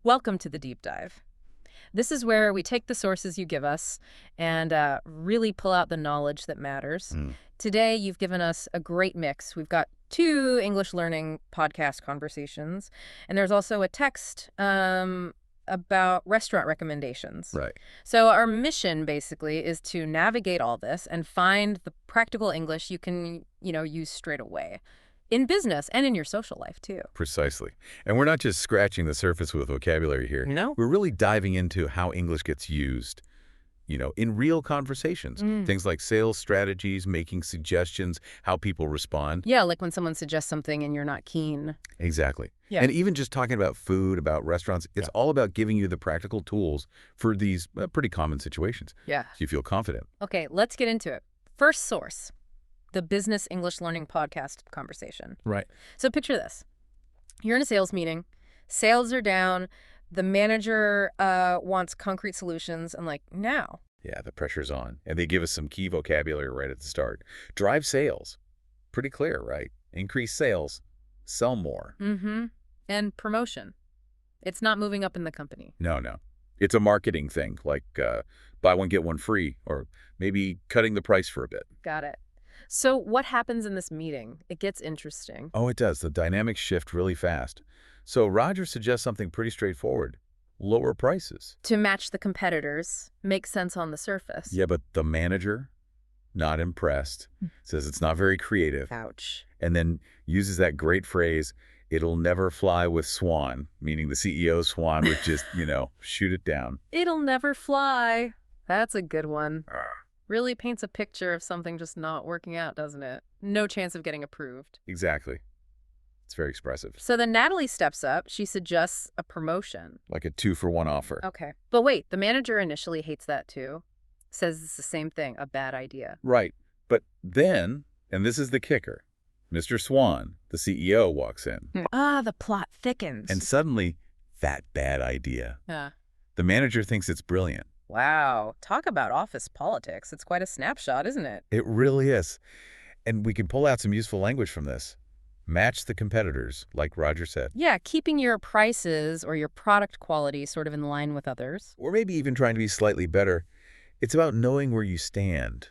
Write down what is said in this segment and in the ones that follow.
Welcome to the deep dive. This is where we take the sources you give us and really pull out the knowledge that matters. Mm, Today, you've given us a great mix. We've got two English learning podcast conversations, and there's also a text about restaurant recommendations. right. So, our mission basically is to navigate all this and find the practical English you can, use straight away in business and in your social life, too. Precisely. And we're not just scratching the surface with vocabulary here. No? We're really diving into how English gets used, in real conversations. Things like sales strategies, making suggestions, how people respond. Yeah, like when someone suggests something and you're not keen. Exactly. Yeah. And even just talking about food, about restaurants, it's all about giving you the practical tools for these pretty common situations. Yeah. So you feel confident. Okay, let's get into it. First source, the Business English Learning Podcast conversation. Right. So picture this. You're in a sales meeting. Sales are down. The manager wants concrete solutions and now. Yeah, the pressure's on. And they give us some key vocabulary right at the start. Drive sales. Pretty clear, right? Increase sales. Sell more. Mm-hmm. And promotion. It's not moving up in the company. No, no. It's a marketing thing, like buy one, get one free, or maybe cutting the price for a bit. Got it. So what happens in this meeting? It gets interesting. Oh, it does. The dynamics shift really fast. So Roger suggests something pretty straightforward. Lower prices. To match the competitors makes sense on the surface. Yeah, but the manager, not impressed, says it's not very creative, Ouch. and then uses that great phrase, it'll never fly with Swan, meaning the CEO Swan would just, shoot it down. It'll never fly. That's a good one. Ah, Really paints a picture of something just not working out, doesn't it? No chance of getting approved. exactly. It's very expressive. So then Natalie steps up. She suggests a promotion. Like a 2-for-1 offer. Okay. But wait, the manager initially hates that too. Says it's the same thing, a bad idea. Right. But then, and this is the kicker, Mr. Swan, the CEO, walks in. The plot thickens. And suddenly, that bad idea. Yeah. The manager thinks it's brilliant. Wow. Talk about office politics. It's quite a snapshot, isn't it? It really is. And we can pull out some useful language from this. Match the competitors, like Roger said. Yeah, keeping your prices or your product quality sort of in line with others. Or maybe even trying to be slightly better. It's about knowing where you stand.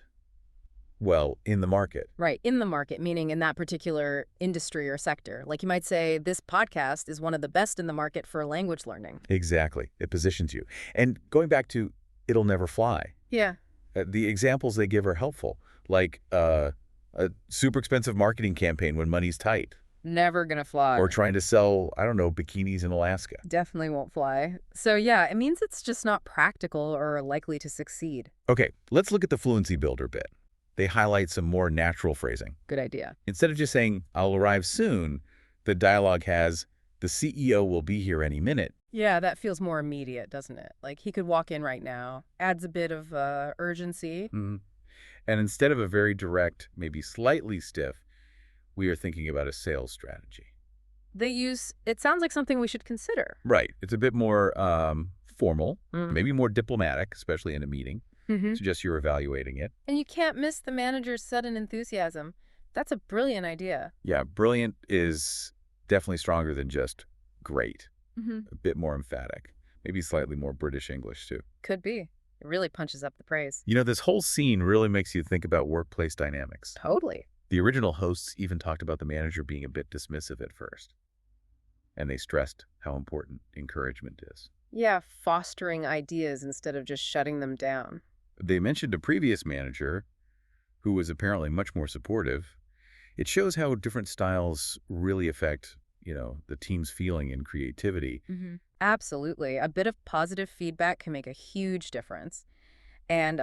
Well, in the market. Right, in the market, meaning in that particular industry or sector. Like you might say, this podcast is one of the best in the market for language learning. Exactly. It positions you. And going back to it'll never fly. Yeah. The examples they give are helpful, like a super expensive marketing campaign when money's tight, Never gonna fly. or trying to sell, I don't know, bikinis in Alaska. Definitely won't fly. So yeah, it means it's just not practical or likely to succeed. Okay, let's look at the fluency builder bit. They highlight some more natural phrasing. Good idea. Instead of just saying, I'll arrive soon, the dialogue has, the CEO will be here any minute. Yeah, that feels more immediate, doesn't it? Like he could walk in right now. Adds a bit of urgency. Mhm. And instead of a very direct, maybe slightly stiff, we are thinking about a sales strategy. It sounds like something we should consider. Right. It's a bit more formal, Mm. maybe more diplomatic, especially in a meeting. Mm-hmm. Suggest you're evaluating it. And you can't miss the manager's sudden enthusiasm. That's a brilliant idea. Yeah, brilliant is definitely stronger than just great. Mm-hmm. A bit more emphatic. Maybe slightly more British English, too. Could be. It really punches up the praise. This whole scene really makes you think about workplace dynamics. Totally. The original hosts even talked about the manager being a bit dismissive at first. And they stressed how important encouragement is. Yeah, fostering ideas instead of just shutting them down. They mentioned a previous manager who was apparently much more supportive. It shows how different styles really affect, the team's feeling and creativity. Mm-hmm. Absolutely. A bit of positive feedback can make a huge difference. And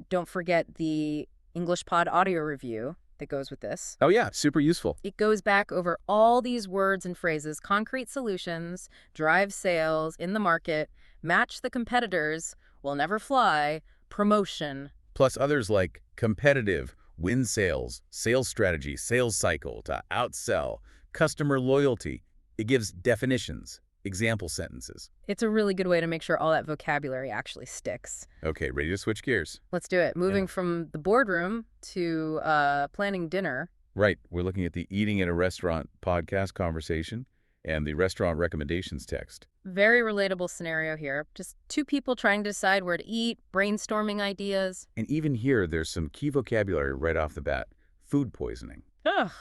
don't forget the English Pod audio review that goes with this. Oh yeah, super useful. It goes back over all these words and phrases: concrete solutions, drive sales, in the market, match the competitors, will never fly, promotion. Plus others like competitive, win sales, sales strategy, sales cycle, to outsell, customer loyalty. It gives definitions, example sentences. It's a really good way to make sure all that vocabulary actually sticks. Okay, ready to switch gears? Let's do it. Moving from the boardroom to planning dinner. Right, we're looking at the Eating at a Restaurant podcast conversation and the restaurant recommendations text. Very relatable scenario here. Just two people trying to decide where to eat, brainstorming ideas. And even here, there's some key vocabulary right off the bat. Food poisoning Ugh,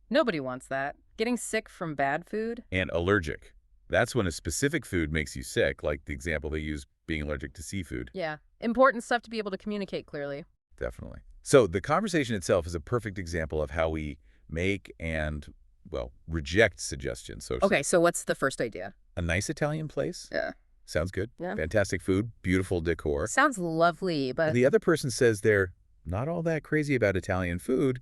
nobody wants that. Getting sick from bad food? and allergic. That's when a specific food makes you sick, like the example they use being allergic to seafood. Yeah, important stuff to be able to communicate clearly. Definitely. So the conversation itself is a perfect example of how we make and, well, reject suggestions. So Okay, so what's the first idea? a nice Italian place? Yeah. Sounds good. Yeah. Fantastic food, beautiful decor. Sounds lovely, but The other person says they're not all that crazy about Italian food,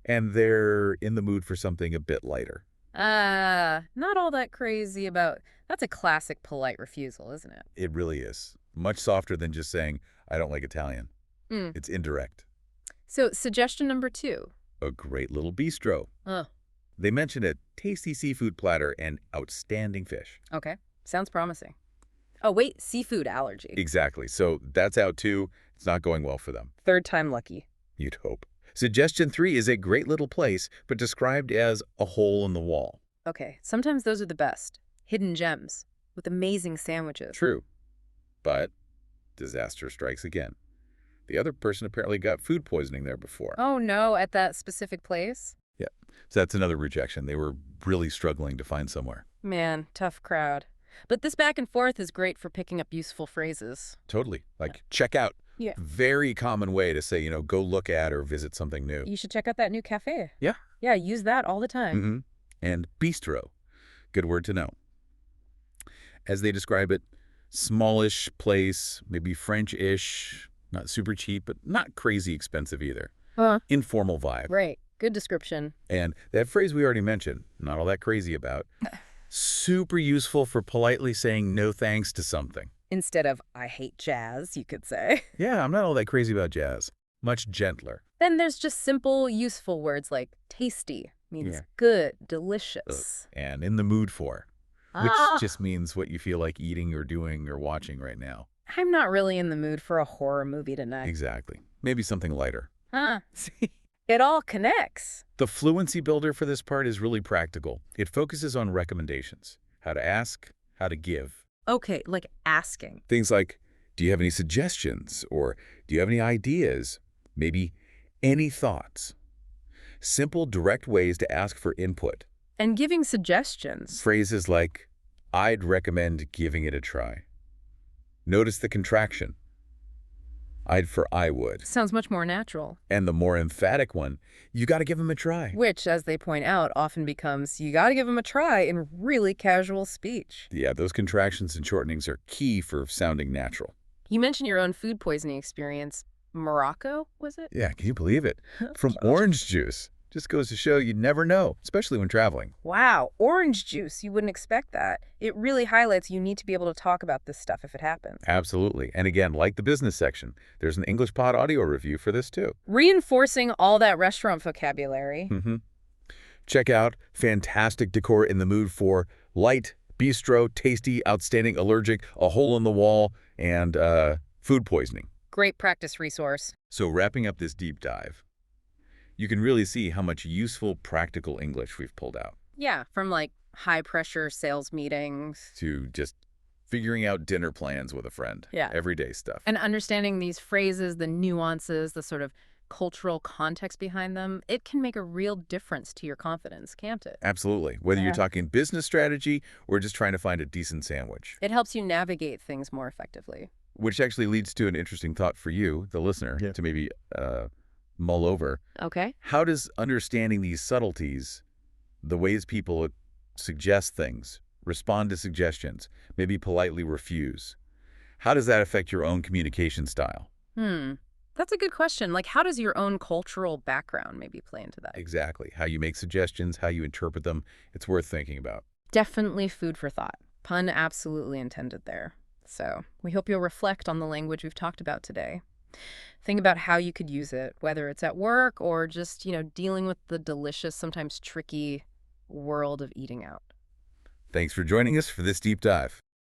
and they're in the mood for something a bit lighter. not all that crazy about... That's a classic polite refusal, isn't it? It really is. Much softer than just saying, I don't like Italian. Mm. It's indirect. So, suggestion number 2. A great little bistro. Oh, They mention a tasty seafood platter and outstanding fish. okay. Sounds promising. Oh, wait, seafood allergy. Exactly. So that's out too. It's not going well for them. Third time lucky. You'd hope. Suggestion 3 is a great little place, but described as a hole in the wall. Okay, sometimes those are the best. Hidden gems with amazing sandwiches. True. But disaster strikes again. The other person apparently got food poisoning there before. Oh no, at that specific place? Yeah. So that's another rejection. They were really struggling to find somewhere. Man, tough crowd. But this back and forth is great for picking up useful phrases. Totally. Like, check out. Yeah. Very common way to say, go look at or visit something new. You should check out that new cafe. Yeah. Yeah, use that all the time. Mm-hmm. And bistro. Good word to know. As they describe it, smallish place, maybe French-ish, not super cheap, but not crazy expensive either. Informal vibe. Right. Good description. And that phrase we already mentioned, not all that crazy about, super useful for politely saying no thanks to something. Instead of, I hate jazz, you could say. Yeah, I'm not all that crazy about jazz. Much gentler. Then there's just simple, useful words like tasty means Yeah. good, delicious. And in the mood for, which Ah, just means what you feel like eating or doing or watching right now. I'm not really in the mood for a horror movie tonight. Exactly. Maybe something lighter. Huh. It all connects. The fluency builder for this part is really practical. It focuses on recommendations, how to ask, how to give. Okay, like asking. Things like, do you have any suggestions? Or do you have any ideas? Maybe any thoughts? Simple, direct ways to ask for input. And giving suggestions. Phrases like, I'd recommend giving it a try. Notice the contraction. I'd for I would. Sounds much more natural. And the more emphatic one, you got to give them a try. Which, as they point out, often becomes, you gotta give them a try in really casual speech. Yeah, those contractions and shortenings are key for sounding natural. You mentioned your own food poisoning experience. Morocco, was it? Yeah, can you believe it? From orange juice. Just goes to show you never know, especially when traveling. Wow, orange juice. You wouldn't expect that. It really highlights you need to be able to talk about this stuff if it happens. Absolutely. And again, like the business section, there's an English Pod audio review for this too. Reinforcing all that restaurant vocabulary. Mm-hmm. Check out fantastic decor in the mood for light, bistro, tasty, outstanding, allergic, a hole in the wall, and food poisoning. Great practice resource. So wrapping up this deep dive, you can really see how much useful, practical English we've pulled out Yeah, from like high-pressure sales meetings. to just figuring out dinner plans with a friend. Yeah. Everyday stuff. And understanding these phrases, the nuances, the sort of cultural context behind them, it can make a real difference to your confidence, can't it? Absolutely. Whether Yeah. you're talking business strategy or just trying to find a decent sandwich. It helps you navigate things more effectively. Which actually leads to an interesting thought for you, the listener, to maybe mull over. Okay. How does understanding these subtleties, the ways people suggest things, respond to suggestions, maybe politely refuse, how does that affect your own communication style? That's a good question. Like, how does your own cultural background maybe play into that? Exactly. How you make suggestions, how you interpret them. It's worth thinking about. Definitely food for thought. Pun absolutely intended there. So we hope you'll reflect on the language we've talked about today. Think about how you could use it, whether it's at work or just, dealing with the delicious, sometimes tricky world of eating out. Thanks for joining us for this deep dive.